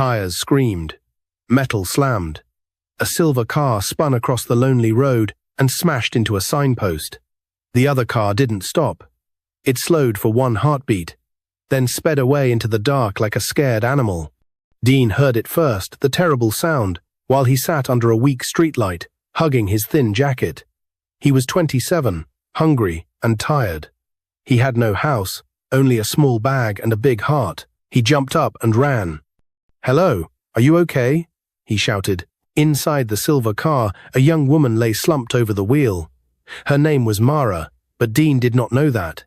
Tires screamed. Metal slammed. A silver car spun across the lonely road and smashed into a signpost. The other car didn't stop. It slowed for one heartbeat, then sped away into the dark like a scared animal. Deen heard it first, the terrible sound, while he sat under a weak streetlight, hugging his thin jacket. He was 27, hungry and tired. He had no house, only a small bag and a big heart. He jumped up and ran. "Hello, are you okay?" he shouted. Inside the silver car, a young woman lay slumped over the wheel. Her name was Mara, but Deen did not know that.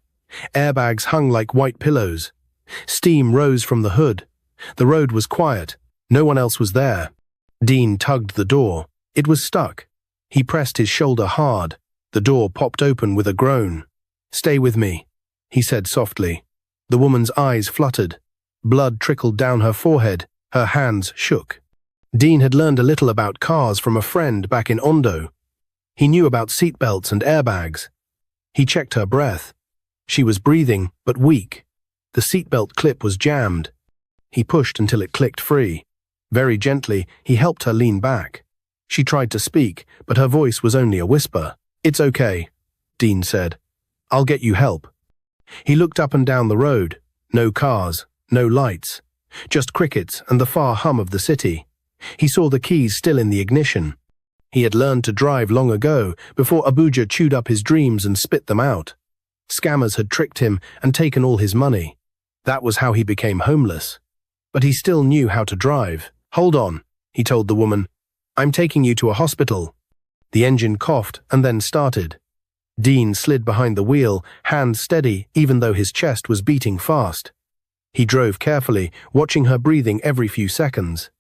Airbags hung like white pillows. Steam rose from the hood. The road was quiet. No one else was there. Deen tugged the door. It was stuck. He pressed his shoulder hard. The door popped open with a groan. "Stay with me," he said softly. The woman's eyes fluttered. Blood trickled down her forehead. Her hands shook. Deen had learned a little about cars from a friend back in Ondo. He knew about seatbelts and airbags. He checked her breath. She was breathing, but weak. The seatbelt clip was jammed. He pushed until it clicked free. Very gently, he helped her lean back. She tried to speak, but her voice was only a whisper. "It's okay," Deen said. "I'll get you help." He looked up and down the road. No cars, no lights. Just crickets and the far hum of the city. He saw the keys still in the ignition. He had learned to drive long ago, before Abuja chewed up his dreams and spit them out. Scammers had tricked him and taken all his money. That was how he became homeless. But he still knew how to drive. "Hold on," he told the woman. "I'm taking you to a hospital." The engine coughed and then started. Deen slid behind the wheel, hands steady even though his chest was beating fast. He drove carefully, watching her breathing every few seconds.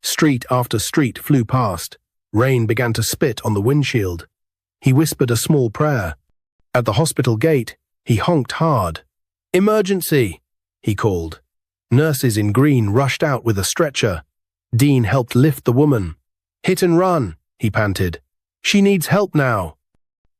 Street after street flew past. Rain began to spit on the windshield. He whispered a small prayer. At the hospital gate, he honked hard. "Emergency!" he called. Nurses in green rushed out with a stretcher. Deen helped lift the woman. "Hit and run," he panted. "She needs help now."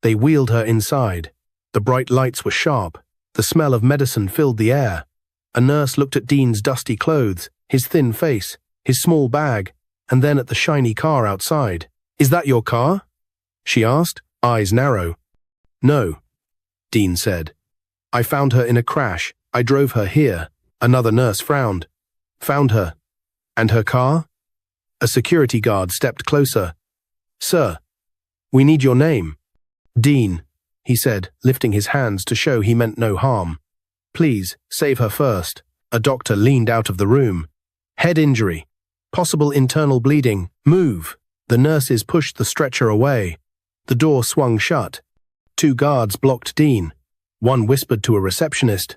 They wheeled her inside. The bright lights were sharp. The smell of medicine filled the air. A nurse looked at Deen's dusty clothes, his thin face, his small bag, and then at the shiny car outside. "Is that your car?" she asked, eyes narrow. "No," Deen said. "I found her in a crash. I drove her here." Another nurse frowned. "Found her? And her car?" A security guard stepped closer. "Sir, we need your name." "Deen," he said, lifting his hands to show he meant no harm. "Please, save her first." A doctor leaned out of the room. "Head injury. Possible internal bleeding. Move." The nurses pushed the stretcher away. The door swung shut. Two guards blocked Deen. One whispered to a receptionist.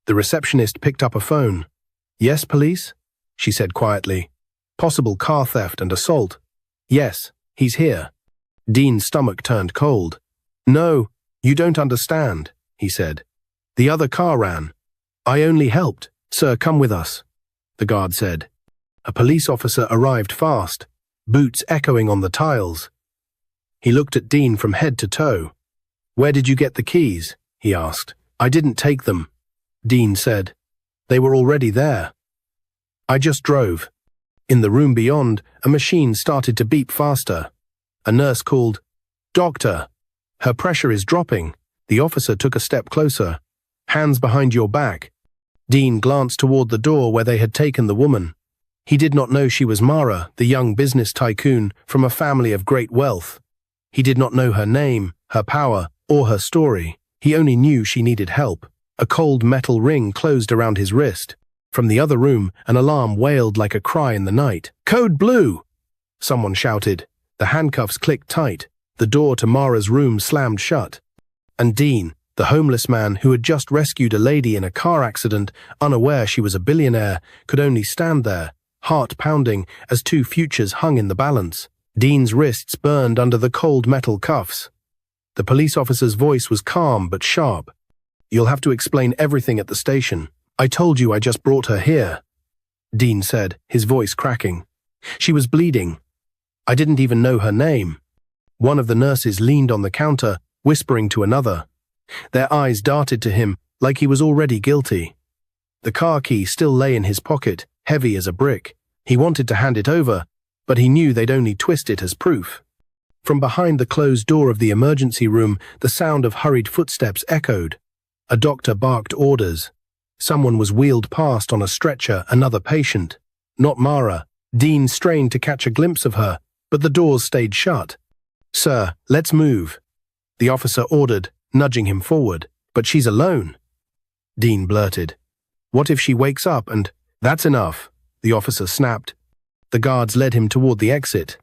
The receptionist picked up a phone. "Yes, police?" she said quietly. "Possible car theft and assault." "Yes, he's here." Deen's stomach turned cold. "No, you don't understand," he said. "The other car ran. I only helped." "Sir, come with us," the guard said. A police officer arrived fast, boots echoing on the tiles. He looked at Deen from head to toe. "Where did you get the keys?" he asked. "I didn't take them," Deen said. "They were already there. I just drove." In the room beyond, a machine started to beep faster. A nurse called, "Doctor, her pressure is dropping." The officer took a step closer. "Hands behind your back." Deen glanced toward the door where they had taken the woman. He did not know she was Mara, the young business tycoon from a family of great wealth. He did not know her name, her power, or her story. He only knew she needed help. A cold metal ring closed around his wrist. From the other room, an alarm wailed like a cry in the night. "Code Blue!" someone shouted. The handcuffs clicked tight. The door to Mara's room slammed shut. And Deen, the homeless man who had just rescued a lady in a car accident, unaware she was a billionaire, could only stand there, heart pounding as two futures hung in the balance. Deen's wrists burned under the cold metal cuffs. The police officer's voice was calm but sharp. "You'll have to explain everything at the station. I told you I just brought her here," Deen said, his voice cracking. "She was bleeding. I didn't even know her name." One of the nurses leaned on the counter, whispering to another. Their eyes darted to him like he was already guilty. The car key still lay in his pocket, heavy as a brick. He wanted to hand it over, but he knew they'd only twist it as proof. From behind the closed door of the emergency room, the sound of hurried footsteps echoed. A doctor barked orders. Someone was wheeled past on a stretcher, another patient. Not Mara. Deen strained to catch a glimpse of her, but the doors stayed shut. "Sir, let's move," the officer ordered, nudging him forward. "But she's alone," Deen blurted. "What if she wakes up and—" "That's enough," the officer snapped. The guards led him toward the exit.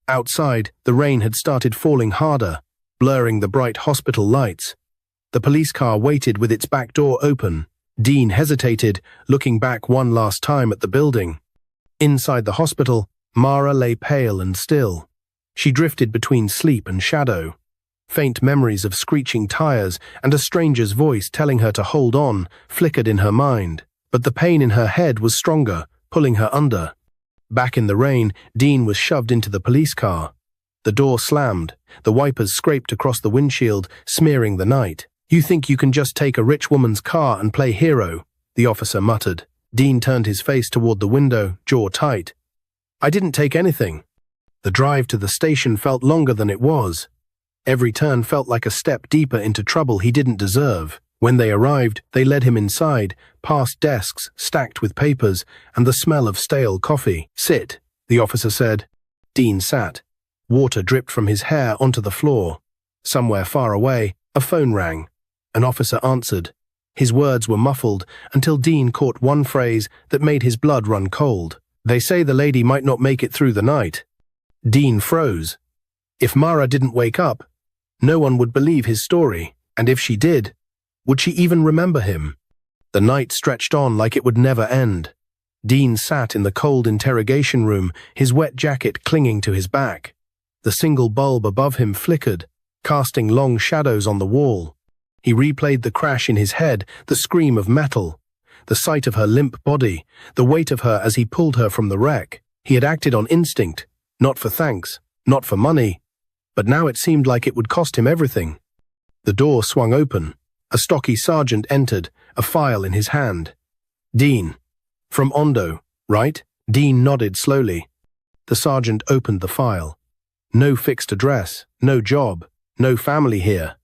Outside, the rain had started falling harder, blurring the bright hospital lights. The police car waited with its back door open. Deen hesitated, looking back one last time at the building. Inside the hospital, Mara lay pale and still. She drifted between sleep and shadow. Faint memories of screeching tires and a stranger's voice telling her to hold on flickered in her mind, but the pain in her head was stronger, pulling her under. Back in the rain, Deen was shoved into the police car. The door slammed, the wipers scraped across the windshield, smearing the night. "You think you can just take a rich woman's car and play hero?" the officer muttered. Deen turned his face toward the window, jaw tight. "I didn't take anything." The drive to the station felt longer than it was. Every turn felt like a step deeper into trouble he didn't deserve. When they arrived, they led him inside, past desks stacked with papers and the smell of stale coffee. "Sit," the officer said. Deen sat. Water dripped from his hair onto the floor. Somewhere far away, a phone rang. An officer answered. His words were muffled until Deen caught one phrase that made his blood run cold. "They say the lady might not make it through the night." Deen froze. If Mara didn't wake up, no one would believe his story, and if she did, would she even remember him? The night stretched on like it would never end. Deen sat in the cold interrogation room, his wet jacket clinging to his back. The single bulb above him flickered, casting long shadows on the wall. He replayed the crash in his head, the scream of metal, the sight of her limp body, the weight of her as he pulled her from the wreck. He had acted on instinct, not for thanks, not for money, but now it seemed like it would cost him everything. The door swung open. A stocky sergeant entered, a file in his hand. "Deen. From Ondo, right?" Deen nodded slowly. The sergeant opened the file. "No fixed address, no job, no family here.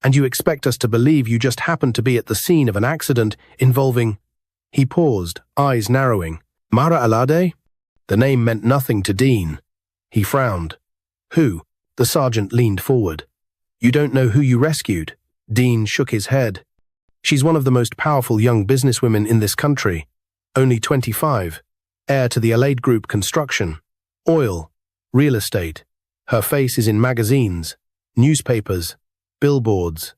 And you expect us to believe you just happened to be at the scene of an accident involving—" He paused, eyes narrowing. "Mara Alade?" The name meant nothing to Deen. He frowned. "Who?" The sergeant leaned forward. "You don't know who you rescued?" Deen shook his head. "She's one of the most powerful young businesswomen in this country. Only 25. Heir to the Alade Group construction. Oil. Real estate. Her face is in magazines, newspapers, billboards."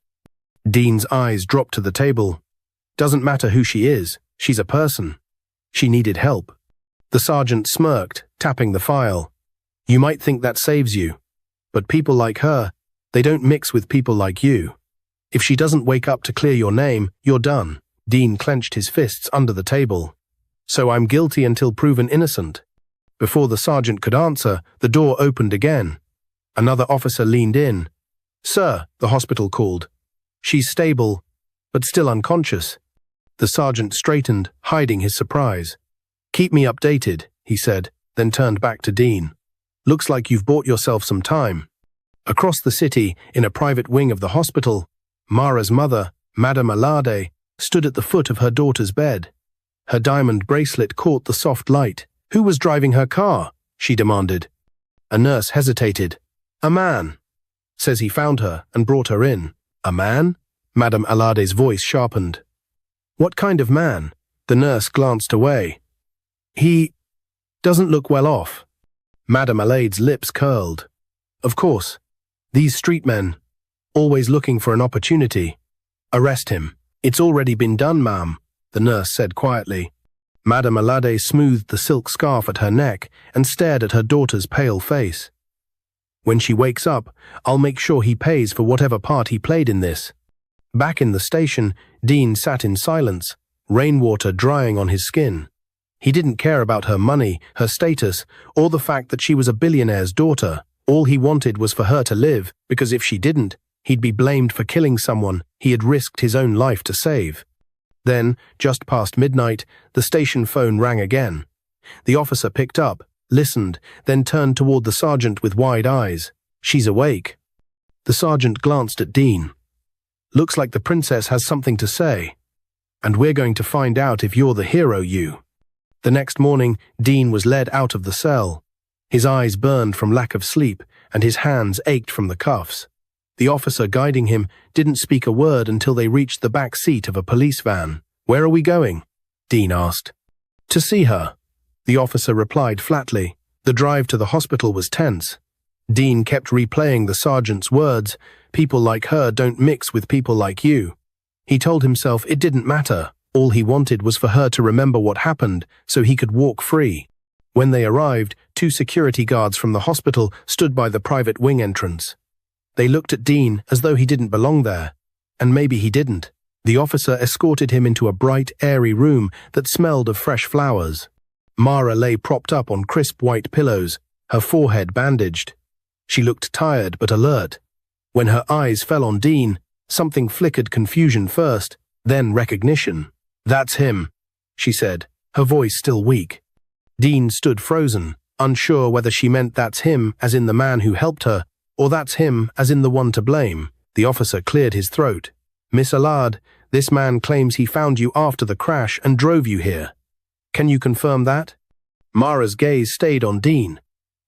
Deen's eyes dropped to the table. "Doesn't matter who she is, she's a person. She needed help." The sergeant smirked, tapping the file. "You might think that saves you. But people like her, they don't mix with people like you. If she doesn't wake up to clear your name, you're done." Deen clenched his fists under the table. "So I'm guilty until proven innocent." Before the sergeant could answer, the door opened again. Another officer leaned in. "Sir," the hospital called. "She's stable, but still unconscious." The sergeant straightened, hiding his surprise. "Keep me updated," he said, then turned back to Deen. "Looks like you've bought yourself some time." Across the city, in a private wing of the hospital, Mara's mother, Madame Alade, stood at the foot of her daughter's bed. Her diamond bracelet caught the soft light. "Who was driving her car?" she demanded. A nurse hesitated. "A man. Says he found her and brought her in." "A man?" Madame Alade's voice sharpened. "What kind of man?" The nurse glanced away. "He doesn't look well off." Madame Alade's lips curled. "Of course. These street men, always looking for an opportunity. Arrest him." "It's already been done, ma'am," the nurse said quietly. Madame Alade smoothed the silk scarf at her neck and stared at her daughter's pale face. "When she wakes up, I'll make sure he pays for whatever part he played in this." Back in the station, Deen sat in silence, rainwater drying on his skin. He didn't care about her money, her status, or the fact that she was a billionaire's daughter. All he wanted was for her to live, because if she didn't, he'd be blamed for killing someone he had risked his own life to save. Then, just past midnight, the station phone rang again. The officer picked up, listened, then turned toward the sergeant with wide eyes. "She's awake." The sergeant glanced at Deen. "Looks like the princess has something to say. And we're going to find out if you're the hero, you." The next morning, Deen was led out of the cell. His eyes burned from lack of sleep, and his hands ached from the cuffs. The officer guiding him didn't speak a word until they reached the back seat of a police van. "Where are we going?" Deen asked. "To see her," the officer replied flatly. The drive to the hospital was tense. Deen kept replaying the sergeant's words, "People like her don't mix with people like you." He told himself it didn't matter. All he wanted was for her to remember what happened so he could walk free. When they arrived, 2 security guards from the hospital stood by the private wing entrance. They looked at Deen as though he didn't belong there. And maybe he didn't. The officer escorted him into a bright, airy room that smelled of fresh flowers. Mara lay propped up on crisp white pillows, her forehead bandaged. She looked tired but alert. When her eyes fell on Deen, something flickered confusion first, then recognition. "That's him," she said, her voice still weak. Deen stood frozen, unsure whether she meant that's him as in the man who helped her, or that's him as in the one to blame. The officer cleared his throat. "Miss Allard, this man claims he found you after the crash and drove you here. Can you confirm that?" Mara's gaze stayed on Deen.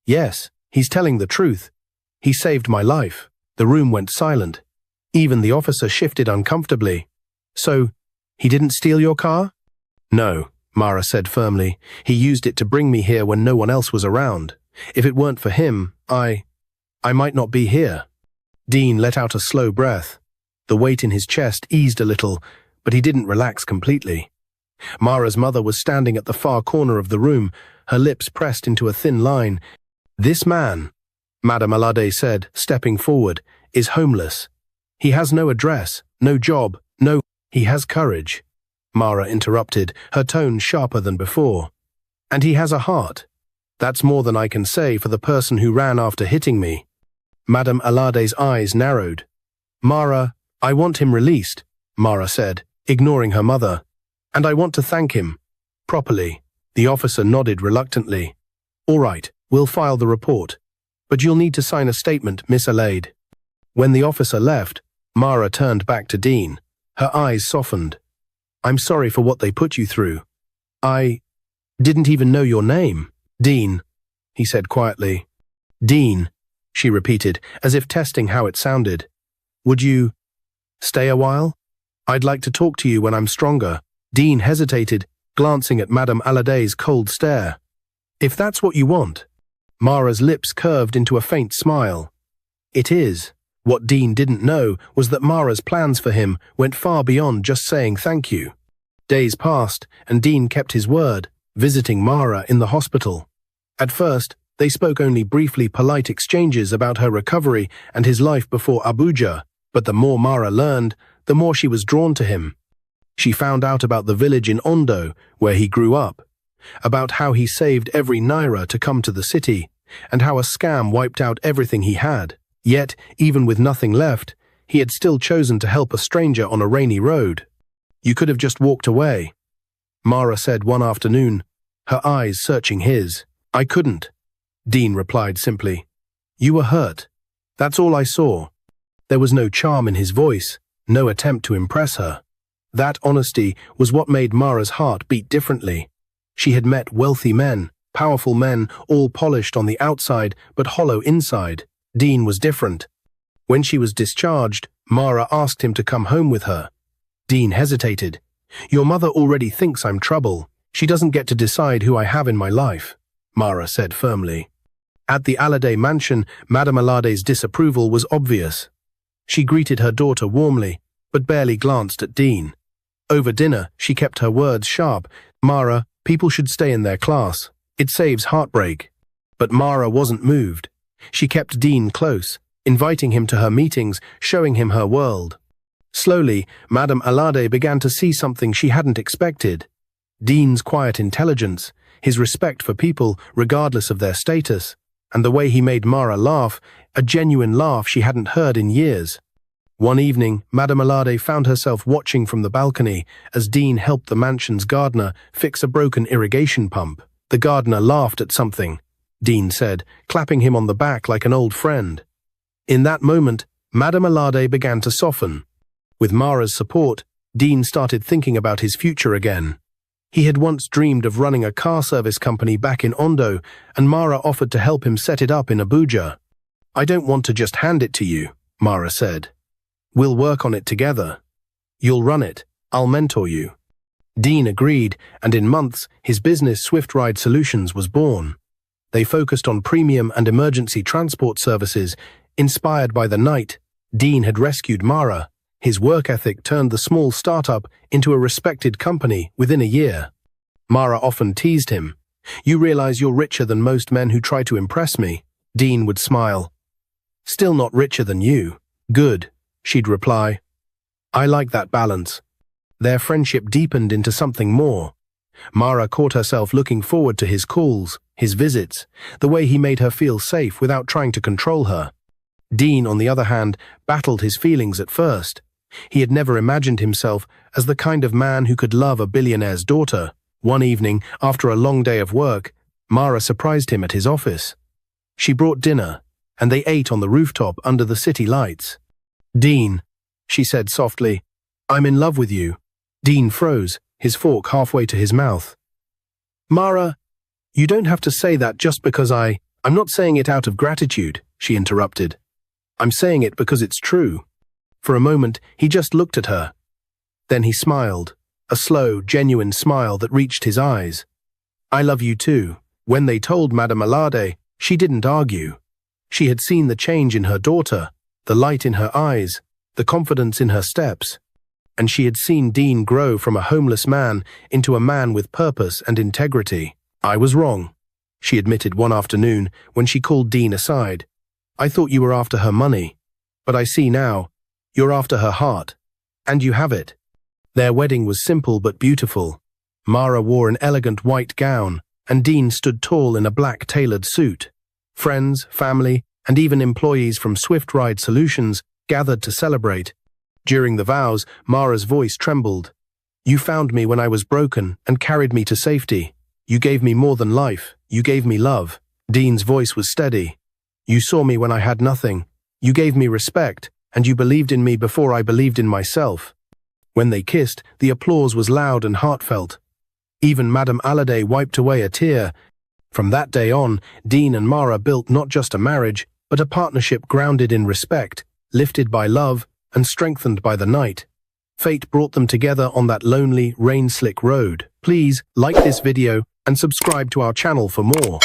"Yes, he's telling the truth. He saved my life." The room went silent. Even the officer shifted uncomfortably. "So, he didn't steal your car?" "No," Mara said firmly. "He used it to bring me here when no one else was around. If it weren't for him, I might not be here." Deen let out a slow breath. The weight in his chest eased a little, but he didn't relax completely. Mara's mother was standing at the far corner of the room, her lips pressed into a thin line. "This man," Madame Allard said, stepping forward, "is homeless. He has no address, no job, no—" "He has courage," Mara interrupted, her tone sharper than before. "And he has a heart. That's more than I can say for the person who ran after hitting me." Madame Allard's eyes narrowed. "Mara, I want him released," Mara said, ignoring her mother. "And I want to thank him. Properly." The officer nodded reluctantly. "All right, we'll file the report. But you'll need to sign a statement, Miss Allard." When the officer left, Mara turned back to Deen. Her eyes softened. "I'm sorry for what they put you through. I didn't even know your name." "Deen," he said quietly. "Deen," she repeated, as if testing how it sounded. "Would you stay a while? I'd like to talk to you when I'm stronger." Deen hesitated, glancing at Madame Allard's cold stare. "If that's what you want." Mara's lips curved into a faint smile. "It is." What Deen didn't know was that Mara's plans for him went far beyond just saying thank you. Days passed, and Deen kept his word, visiting Mara in the hospital. At first, they spoke only briefly polite exchanges about her recovery and his life before Abuja, but the more Mara learned, the more she was drawn to him. She found out about the village in Ondo, where he grew up, about how he saved every naira to come to the city, and how a scam wiped out everything he had. Yet, even with nothing left, he had still chosen to help a stranger on a rainy road. "You could have just walked away," Mara said one afternoon, her eyes searching his. "I couldn't," Deen replied simply. "You were hurt. That's all I saw." There was no charm in his voice, no attempt to impress her. That honesty was what made Mara's heart beat differently. She had met wealthy men, powerful men, all polished on the outside but hollow inside. Deen was different. When she was discharged, Mara asked him to come home with her. Deen hesitated. "Your mother already thinks I'm trouble. She doesn't get to decide who I have in my life," Mara said firmly. At the Allard mansion, Madame Allard's disapproval was obvious. She greeted her daughter warmly, but barely glanced at Deen. Over dinner, she kept her words sharp. "Mara, people should stay in their class. It saves heartbreak." But Mara wasn't moved. She kept Deen close, inviting him to her meetings, showing him her world. Slowly, Madame Allard began to see something she hadn't expected. Deen's quiet intelligence, his respect for people regardless of their status, and the way he made Mara laugh, a genuine laugh she hadn't heard in years. One evening, Madame Allard found herself watching from the balcony as Deen helped the mansion's gardener fix a broken irrigation pump. The gardener laughed at something, Deen said, clapping him on the back like an old friend. In that moment, Madame Alade began to soften. With Mara's support, Deen started thinking about his future again. He had once dreamed of running a car service company back in Ondo, and Mara offered to help him set it up in Abuja. "I don't want to just hand it to you," Mara said. "We'll work on it together. You'll run it, I'll mentor you." Deen agreed, and in months, his business Swift Ride Solutions was born. They focused on premium and emergency transport services. Inspired by the night Deen had rescued Mara, his work ethic turned the small startup into a respected company within a year. Mara often teased him. "You realize you're richer than most men who try to impress me?" Deen would smile. "Still not richer than you." "Good," she'd reply. "I like that balance." Their friendship deepened into something more. Mara caught herself looking forward to his calls, his visits, the way he made her feel safe without trying to control her. Deen, on the other hand, battled his feelings at first. He had never imagined himself as the kind of man who could love a billionaire's daughter. One evening, after a long day of work, Mara surprised him at his office. She brought dinner, and they ate on the rooftop under the city lights. "Deen," she said softly, "I'm in love with you." Deen froze, his fork halfway to his mouth. "Mara, you don't have to say that just because I'm not saying it out of gratitude," she interrupted. "I'm saying it because it's true." For a moment, he just looked at her. Then he smiled, a slow, genuine smile that reached his eyes. "I love you too." When they told Madame Alade, she didn't argue. She had seen the change in her daughter, the light in her eyes, the confidence in her steps. And she had seen Deen grow from a homeless man into a man with purpose and integrity. "I was wrong," she admitted one afternoon when she called Deen aside. "I thought you were after her money, but I see now, you're after her heart. And you have it." Their wedding was simple but beautiful. Mara wore an elegant white gown, and Deen stood tall in a black tailored suit. Friends, family, and even employees from Swift Ride Solutions gathered to celebrate. During the vows, Mara's voice trembled. "You found me when I was broken and carried me to safety. You gave me more than life, you gave me love." Deen's voice was steady. "You saw me when I had nothing. You gave me respect, and you believed in me before I believed in myself." When they kissed, the applause was loud and heartfelt. Even Madame Alade wiped away a tear. From that day on, Deen and Mara built not just a marriage, but a partnership grounded in respect, lifted by love, and strengthened by the night. Fate brought them together on that lonely, rain-slick road. Please like this video and subscribe to our channel for more.